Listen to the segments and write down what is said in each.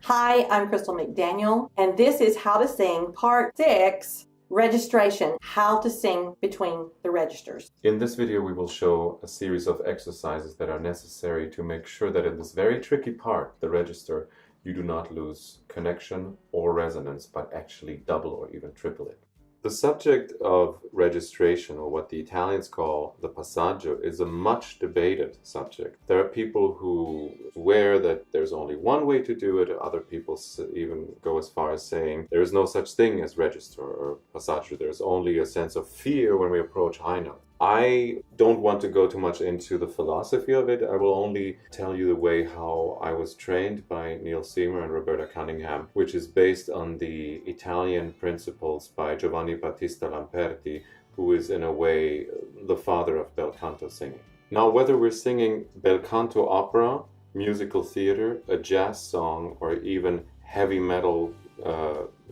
Hi, I'm Crystal McDaniel, and this is How to Sing Part 6, Registration, how to sing between the registers. In this video, we will show a series of exercises that are necessary to make sure that in this very tricky part, the register, you do not lose connection or resonance, but actually double or even triple it. The subject of registration, or what the Italians call the passaggio, is a much debated subject. There are people who swear that there's only one way to do it. Other people even go as far as saying there is no such thing as register or passaggio. There's only a sense of fear when we approach high notes. I don't want to go too much into the philosophy of it. I will only tell you the way how I was trained by Neil Seamer and Roberta Cunningham, which is based on the Italian principles by Giovanni Battista Lamperti, who is in a way the father of bel canto singing. Now, whether we're singing bel canto opera, musical theater, a jazz song, or even heavy metal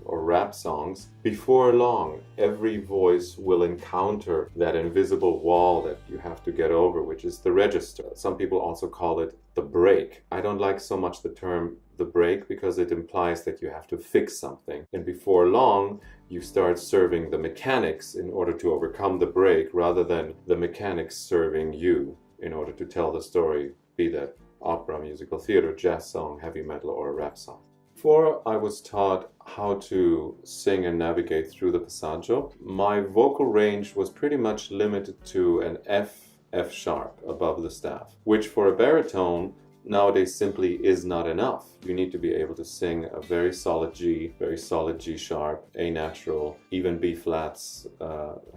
or rap songs, before long, every voice will encounter that invisible wall that you have to get over, which is the register. Some people also call it the break. I don't like so much the term the break because it implies that you have to fix something. And before long, you start serving the mechanics in order to overcome the break, rather than the mechanics serving you in order to tell the story, be that opera, musical theater, jazz song, heavy metal, or a rap song. Before I was taught how to sing and navigate through the passaggio, my vocal range was pretty much limited to an F sharp above the staff, which for a baritone nowadays simply is not enough. You need to be able to sing a very solid G sharp, A natural, even B flats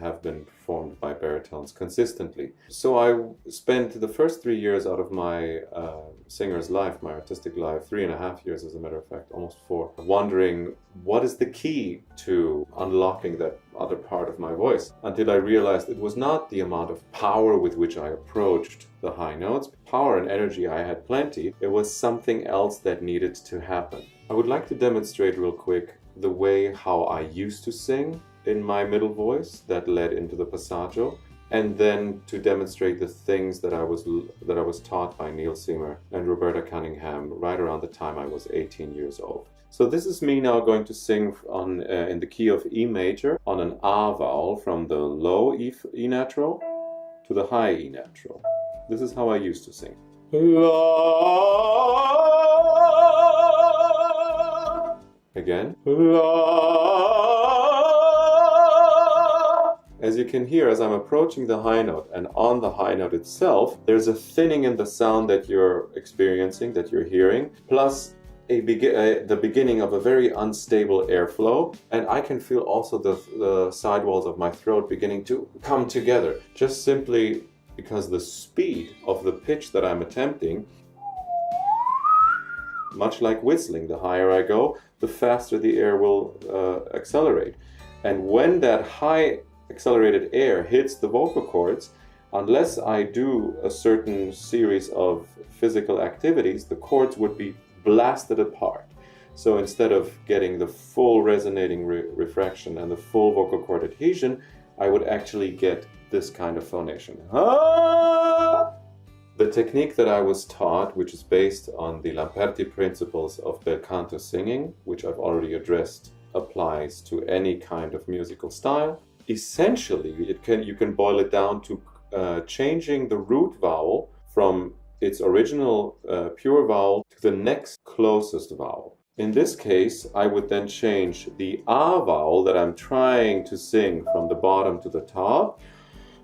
have been performed by baritones consistently. So I spent the first 3 years out of my singer's life, my artistic life, 3.5 years as a matter of fact, almost 4, wondering what is the key to unlocking that other part of my voice, until I realized it was not the amount of power with which I approached the high notes. Power and energy I had plenty. It was something else that needed to happen. I would like to demonstrate real quick the way how I used to sing in my middle voice that led into the passaggio, and then to demonstrate the things that I was taught by Neil Seamer and Roberta Cunningham right around the time I was 18 years old. So this is me now going to sing on in the key of E major on an A vowel, from the low E natural to the high E natural. This is how I used to sing. La. Again. La. As you can hear, as I'm approaching the high note and on the high note itself, there's a thinning in the sound that you're experiencing, that you're hearing, plus the beginning of a very unstable airflow, and I can feel also the sidewalls of my throat beginning to come together, just simply because the speed of the pitch that I'm attempting, much like whistling, the higher I go, the faster the air will accelerate. And when that high accelerated air hits the vocal cords, unless I do a certain series of physical activities, the cords would be blasted apart. So instead of getting the full resonating refraction and the full vocal cord adhesion, I would actually get this kind of phonation. Ah! The technique that I was taught, which is based on the Lamperti principles of bel canto singing, which I've already addressed, applies to any kind of musical style. Essentially, you can boil it down to changing the root vowel from its original pure vowel to the next closest vowel. In this case, I would then change the A vowel that I'm trying to sing from the bottom to the top.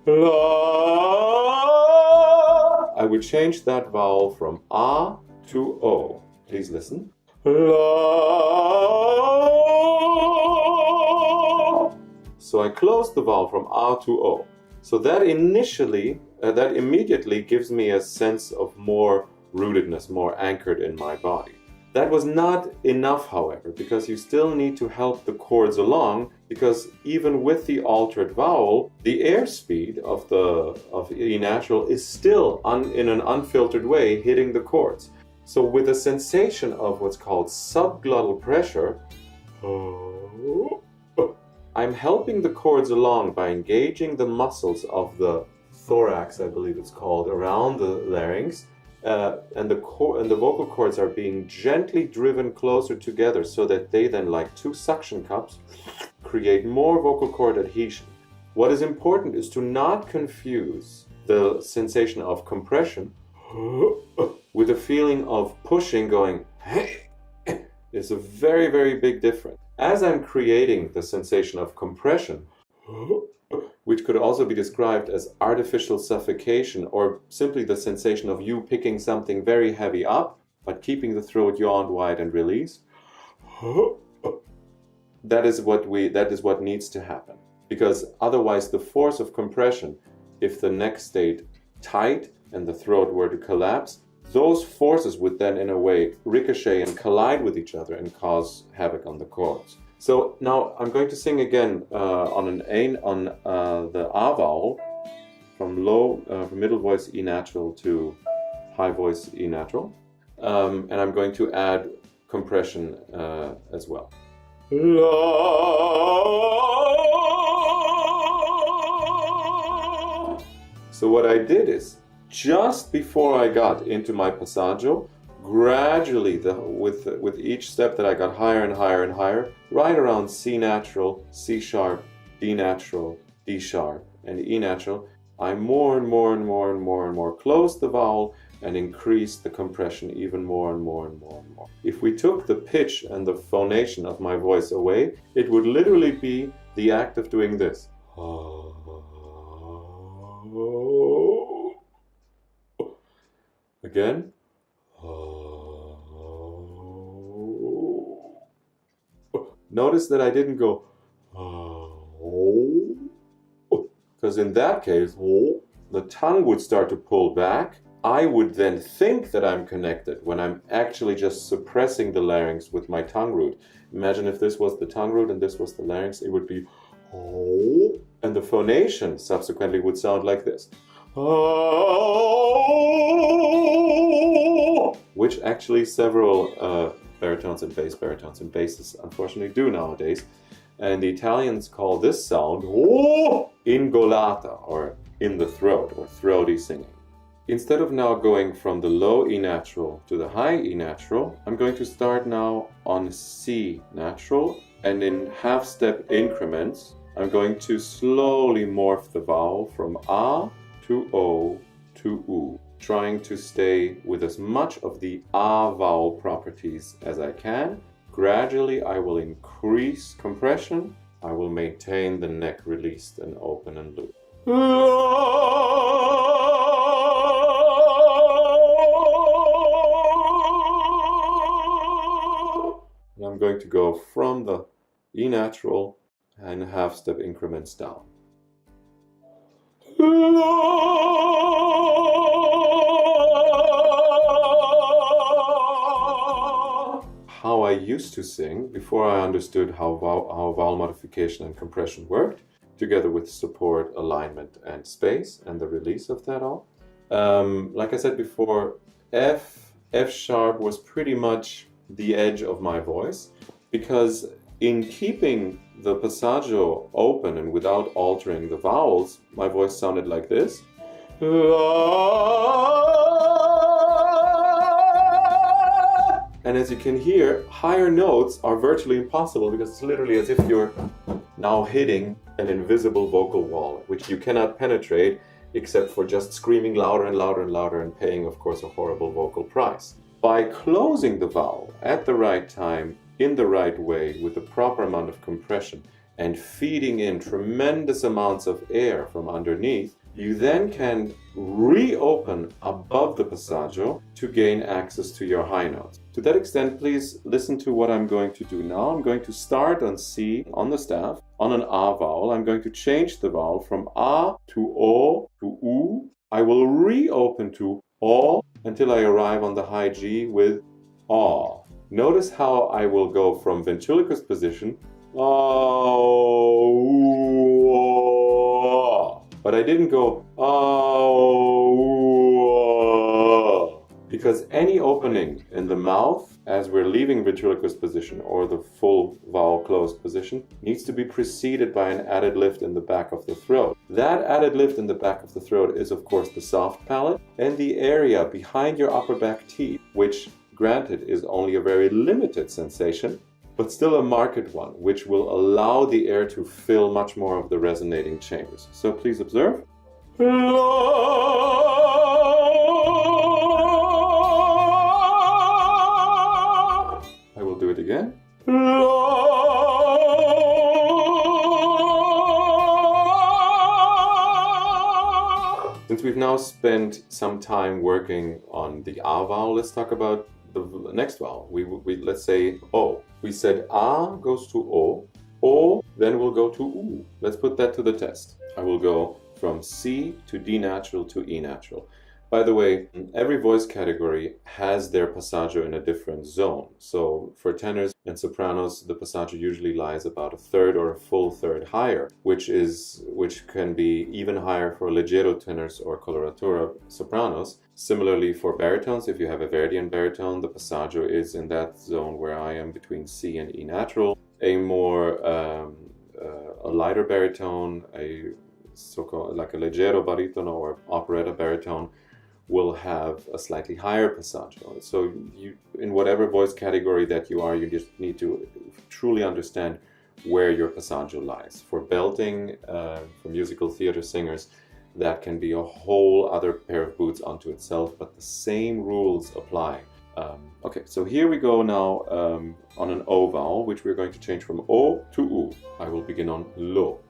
La. I would change that vowel from A to O. Please listen. La. So I close the vowel from A to O. So that immediately gives me a sense of more rootedness, more anchored in my body. That was not enough, however, because you still need to help the chords along, because even with the altered vowel, the airspeed of E natural is still in an unfiltered way hitting the chords. So with a sensation of what's called subglottal pressure, I'm helping the chords along by engaging the muscles of the thorax, I believe it's called, around the larynx, and the vocal cords are being gently driven closer together so that they then, like two suction cups, create more vocal cord adhesion. What is important is to not confuse the sensation of compression with a feeling of pushing, going. It's a very, very big difference. As I'm creating the sensation of compression, which could also be described as artificial suffocation, or simply the sensation of you picking something very heavy up, but keeping the throat yawned wide and released, that is what needs to happen. Because otherwise the force of compression, if the neck stayed tight and the throat were to collapse, those forces would then in a way ricochet and collide with each other and cause havoc on the cords. So now I'm going to sing again on the A vowel, from middle voice E natural to high voice E natural, and I'm going to add compression as well. So what I did is, just before I got into my passaggio, gradually, with each step that I got higher and higher and higher, right around C natural, C sharp, D natural, D sharp, and E natural, I more and more and more and more and more closed the vowel and increased the compression even more and more and more and more. If we took the pitch and the phonation of my voice away, it would literally be the act of doing this. Again. Notice that I didn't go, because in that case, the tongue would start to pull back. I would then think that I'm connected when I'm actually just suppressing the larynx with my tongue root. Imagine if this was the tongue root and this was the larynx, it would be, and the phonation subsequently would sound like this. Which actually several baritones and basses unfortunately do nowadays. And the Italians call this sound ingolata, or in the throat, or throaty singing. Instead of now going from the low E natural to the high E natural, I'm going to start now on C natural, and in half-step increments, I'm going to slowly morph the vowel from A to O to U, trying to stay with as much of the A vowel properties as I can. Gradually, I will increase compression. I will maintain the neck released and open and loose. And I'm going to go from the E natural and half-step increments down. How I used to sing before I understood how vowel modification and compression worked, together with support, alignment, and space, and the release of that all. Like I said before, F sharp was pretty much the edge of my voice, because in keeping the passaggio open and without altering the vowels, my voice sounded like this. And as you can hear, higher notes are virtually impossible, because it's literally as if you're now hitting an invisible vocal wall, which you cannot penetrate except for just screaming louder and louder and louder and paying, of course, a horrible vocal price. By closing the vowel at the right time, in the right way, with the proper amount of compression, and feeding in tremendous amounts of air from underneath, you then can reopen above the passaggio to gain access to your high notes. To that extent, please listen to what I'm going to do now. I'm going to start on C on the staff, on an A vowel. I'm going to change the vowel from A to O to U. I will reopen to O until I arrive on the high G with A. Notice how I will go from ventriloquist position, but I didn't go, because because any opening in the mouth as we're leaving ventriloquist position or the full vowel closed position needs to be preceded by an added lift in the back of the throat. That added lift in the back of the throat is of course the soft palate and the area behind your upper back teeth, which granted is only a very limited sensation, but still a marked one, which will allow the air to fill much more of the resonating chambers. So please observe. I will do it again. Since we've now spent some time working on the A vowel, let's talk about the next vowel. Let's say O. We said A goes to O then will go to U. Let's put that to the test. I will go from C to D natural to E natural. By the way, every voice category has their passaggio in a different zone. So for tenors and sopranos, the passaggio usually lies about a third or a full third higher, which can be even higher for leggero tenors or coloratura sopranos. Similarly for baritones, if you have a Verdian baritone, the passaggio is in that zone where I am between C and E natural. A more a lighter baritone, a so-called like a leggero baritono or operetta baritone, will have a slightly higher passaggio. So you, in whatever voice category that you are, you just need to truly understand where your passaggio lies. For belting, for musical theater singers, that can be a whole other pair of boots unto itself, but the same rules apply. Okay, so here we go now on an O vowel, which we're going to change from O to U. I will begin on Lo.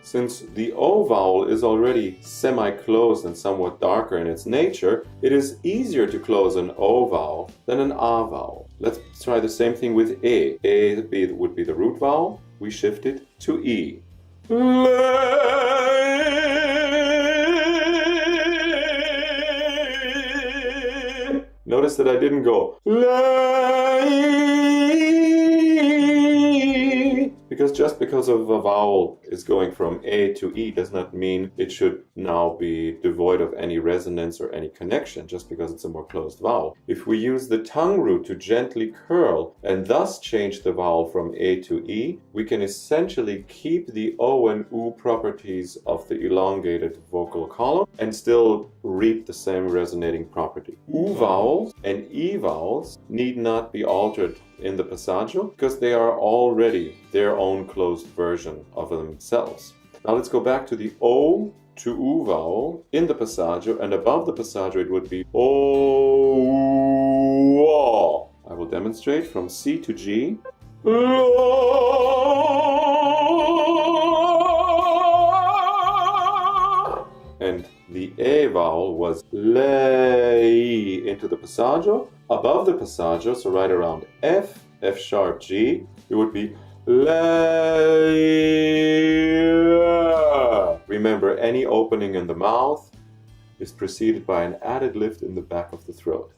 Since the O vowel is already semi-closed and somewhat darker in its nature, it is easier to close an O vowel than an A vowel. Let's try the same thing with E. E would be the root vowel. We shift it to E. Notice that I didn't go because just because of a vowel is going from A to E does not mean it should now be devoid of any resonance or any connection just because it's a more closed vowel. If we use the tongue root to gently curl and thus change the vowel from A to E, we can essentially keep the O and U properties of the elongated vocal column and still reap the same resonating property. U vowels and E vowels need not be altered in the passaggio because they are already their own closed version of themselves. Now let's go back to the O to U vowel in the passaggio, and above the passaggio it would be O. I will demonstrate from C to G. And the A vowel was lay into the passaggio. Above the passaggio, so right around F, F sharp, G, it would be lay. Remember, any opening in the mouth is preceded by an added lift in the back of the throat.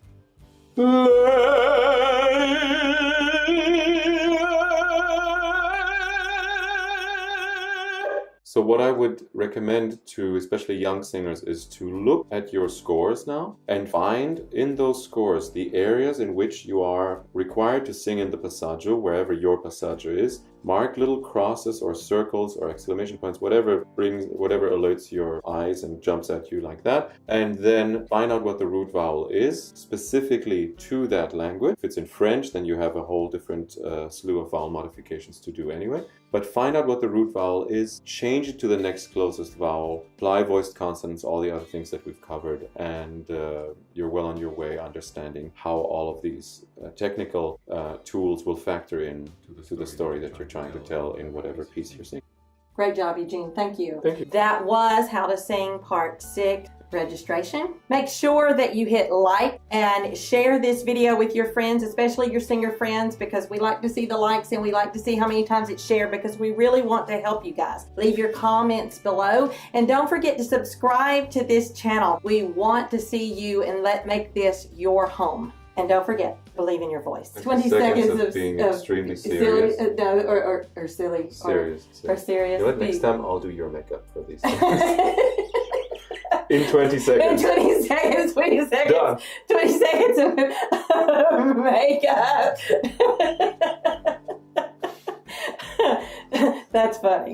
So what I would recommend to especially young singers is to look at your scores now and find in those scores the areas in which you are required to sing in the passaggio, wherever your passaggio is. Mark little crosses or circles or exclamation points, whatever alerts your eyes and jumps at you like that, and then find out what the root vowel is specifically to that language. If it's in French, then you have a whole different slew of vowel modifications to do anyway. But find out what the root vowel is, change it to the next closest vowel, apply voiced consonants, all the other things that we've covered, and you're well on your way understanding how all of these technical tools will factor in to the story that you're trying to tell in whatever piece you're singing. Great job, Eugene. Thank you. Thank you. That was How to Sing Part 6 registration. Make sure that you hit like and share this video with your friends, especially your singer friends, because we like to see the likes and we like to see how many times it's shared because we really want to help you guys. Leave your comments below and don't forget to subscribe to this channel. We want to see you and make this your home. And don't forget, believe in your voice. 20 seconds of being extremely serious. Silly, no, or silly. Serious. Or serious. You know what, next time I'll do your makeup for these things. In 20 seconds. In 20 seconds, 20 seconds. Done. 20 seconds of makeup. That's funny.